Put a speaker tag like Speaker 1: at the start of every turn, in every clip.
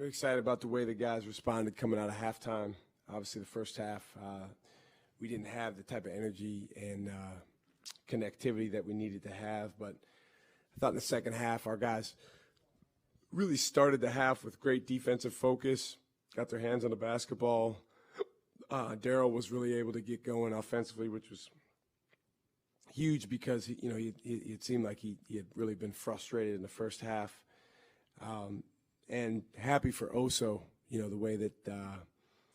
Speaker 1: Very excited about the way the guys responded coming out of halftime. Obviously, the first half, we didn't have the type of energy and connectivity that we needed to have. But I thought in the second half, our guys really started the half with great defensive focus, got their hands on the basketball. Daryl was really able to get going offensively, which was huge because it seemed like he had really been frustrated in the first half. And happy for Oso, the way that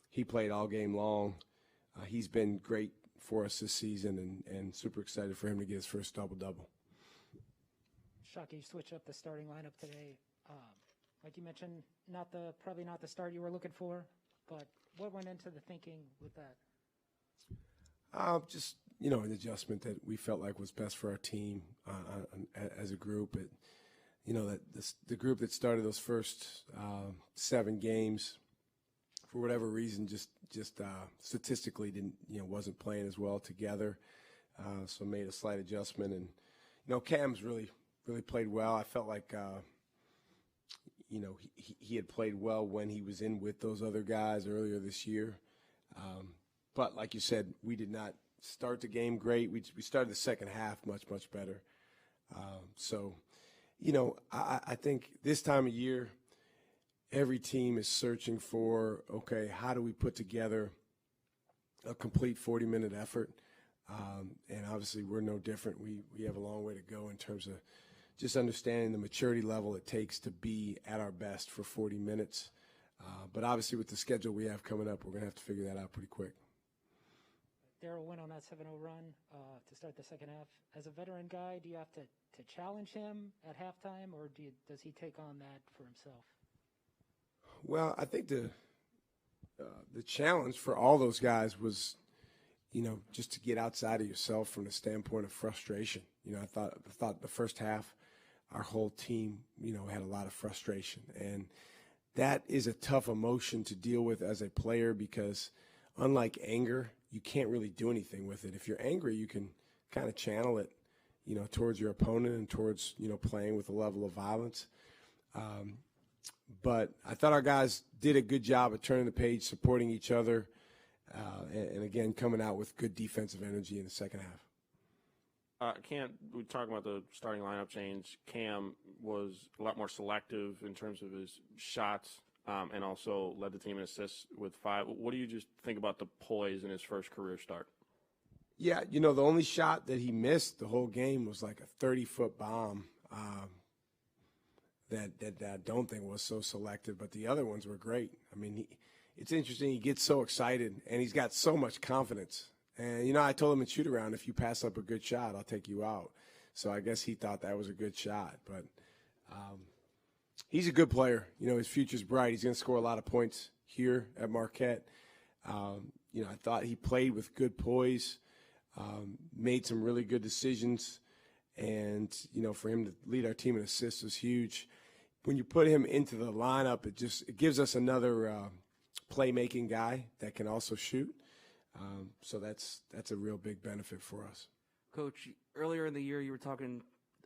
Speaker 1: he played all game long. He's been great for us this season, and super excited for him to get his first double-double.
Speaker 2: Shaka, you switched up the starting lineup today. Like you mentioned, probably not the start you were looking for, but what went into the thinking with that?
Speaker 1: Just, an adjustment that we felt like was best for our team as a group. The group that started those first 7 games, for whatever reason, just statistically wasn't playing as well together. So made a slight adjustment, and Cam's really played well. I felt like he had played well when he was in with those other guys earlier this year. But like you said, we did not start the game great. We started the second half much better. I think this time of year, every team is searching for, okay, how do we put together a complete 40-minute effort? And obviously we're no different. We have a long way to go in terms of just understanding the maturity level it takes to be at our best for 40 minutes. But obviously with the schedule we have coming up, we're going to have to figure that out pretty quick.
Speaker 2: Daryl went on that 7-0 run to start the second half. As a veteran guy, do you have to challenge him at halftime, or does he take on that for himself?
Speaker 1: Well, I think the challenge for all those guys was, just to get outside of yourself from the standpoint of frustration. I thought the first half, our whole team, had a lot of frustration, and that is a tough emotion to deal with as a player because, unlike anger, you can't really do anything with it. If you're angry, you can kind of channel it, towards your opponent and towards, playing with a level of violence. But I thought our guys did a good job of turning the page, supporting each other, and again, coming out with good defensive energy in the second half.
Speaker 3: We talk about the starting lineup change. Cam was a lot more selective in terms of his shots, and also led the team in assists with 5. What do you just think about the poise in his first career start?
Speaker 1: Yeah, the only shot that he missed the whole game was like a 30-foot bomb that I don't think was so selective, but the other ones were great. I mean, it's interesting. He gets so excited, and he's got so much confidence. And, I told him in shoot-around, if you pass up a good shot, I'll take you out. So I guess he thought that was a good shot. But he's a good player. His future's bright. He's going to score a lot of points here at Marquette. I thought he played with good poise, made some really good decisions. And, for him to lead our team in assists was huge. When you put him into the lineup, it gives us another playmaking guy that can also shoot. So that's a real big benefit for us.
Speaker 4: Coach, earlier in the year you were talking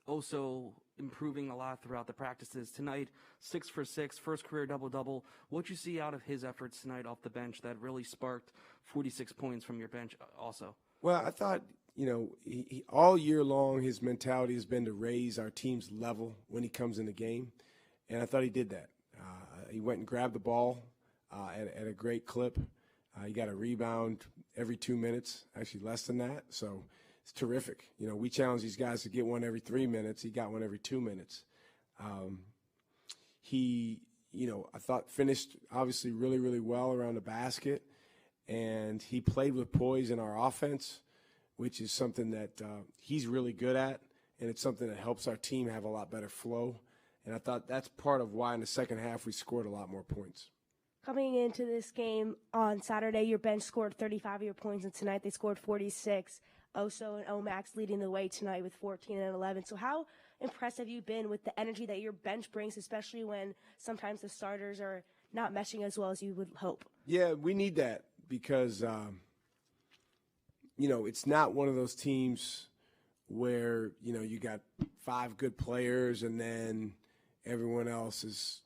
Speaker 4: also improving a lot throughout the practices. Tonight, 6 for 6, first career double-double. What'd you see out of his efforts tonight off the bench that really sparked 46 points from your bench also?
Speaker 1: Well, I thought, he all year long his mentality has been to raise our team's level when he comes in the game, and I thought he did that. He went and grabbed the ball at a great clip. He got a rebound every 2 minutes, actually less than that. So it's terrific. We challenge these guys to get one every 3 minutes. He got one every 2 minutes. He, I thought finished obviously really, really well around the basket. And he played with poise in our offense, which is something that he's really good at. And it's something that helps our team have a lot better flow. And I thought that's part of why in the second half we scored a lot more points.
Speaker 5: Coming into this game on Saturday, your bench scored 35 of your points, and tonight they scored 46. Oso and Omax leading the way tonight with 14 and 11. So how impressed have you been with the energy that your bench brings, especially when sometimes the starters are not meshing as well as you would hope?
Speaker 1: Yeah, we need that because, it's not one of those teams where, you got 5 good players and then everyone else is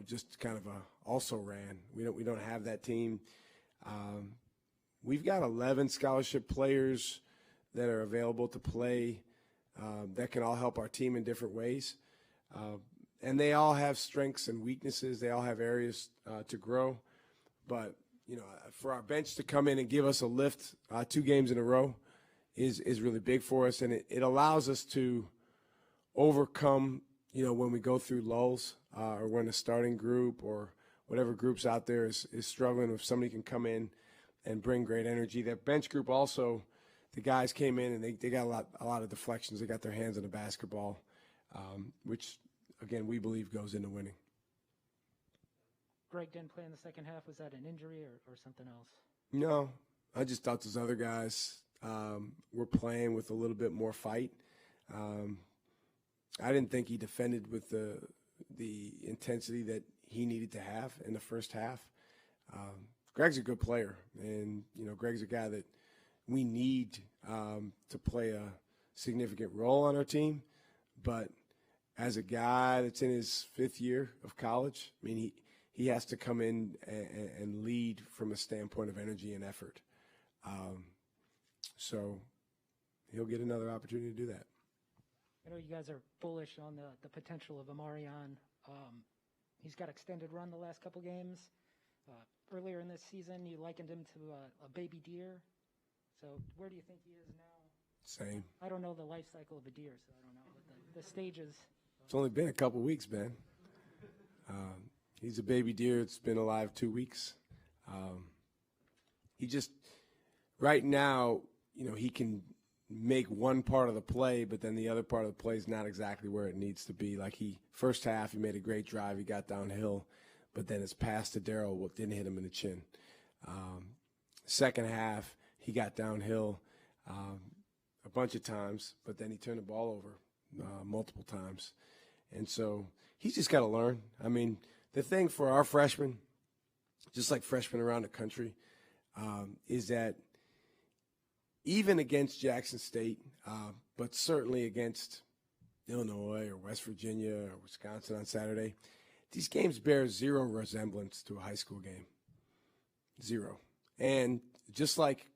Speaker 1: just kind of also ran. We don't have that team. We've got 11 scholarship players that are available to play that can all help our team in different ways. And they all have strengths and weaknesses. They all have areas to grow. But, for our bench to come in and give us a lift 2 games in a row is really big for us. And it allows us to overcome, when we go through lulls or when a starting group or whatever group's out there is struggling, if somebody can come in and bring great energy. That bench group also, the guys came in and they got a lot of deflections. They got their hands on the basketball, which, again, we believe goes into winning.
Speaker 2: Greg didn't play in the second half. Was that an injury or something else?
Speaker 1: No, I just thought those other guys were playing with a little bit more fight. I didn't think he defended with the intensity that he needed to have in the first half. Greg's a good player, and Greg's a guy that we need to play a significant role on our team. But as a guy that's in his 5th year of college, I mean, he has to come in and lead from a standpoint of energy and effort. So he'll get another opportunity to do that.
Speaker 2: I know you guys are bullish on the potential of Amarion. He's got extended run the last couple games. Earlier in this season, you likened him to a baby deer. So where do you think he is now?
Speaker 1: Same.
Speaker 2: I don't know the life cycle of a deer, so I don't know but the stages.
Speaker 1: It's only been a couple weeks, Ben. He's a baby deer. It's been alive 2 weeks. He just, right now, he can make one part of the play, but then the other part of the play is not exactly where it needs to be. Like first half, he made a great drive. He got downhill, but then his pass to Darryl didn't hit him in the chin. Second half, he got downhill a bunch of times, but then he turned the ball over multiple times. And so he's just got to learn. I mean, the thing for our freshmen, just like freshmen around the country, is that even against Jackson State, but certainly against Illinois or West Virginia or Wisconsin on Saturday, these games bear zero resemblance to a high school game. Zero. And just like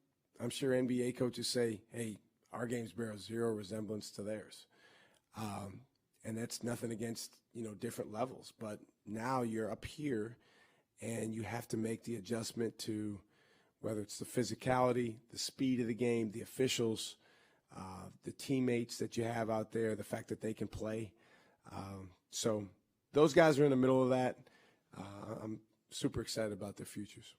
Speaker 1: I'm sure NBA coaches say, hey, our games bear zero resemblance to theirs. And that's nothing against, different levels. But now you're up here and you have to make the adjustment to whether it's the physicality, the speed of the game, the officials, the teammates that you have out there, the fact that they can play. So those guys are in the middle of that. I'm super excited about their futures.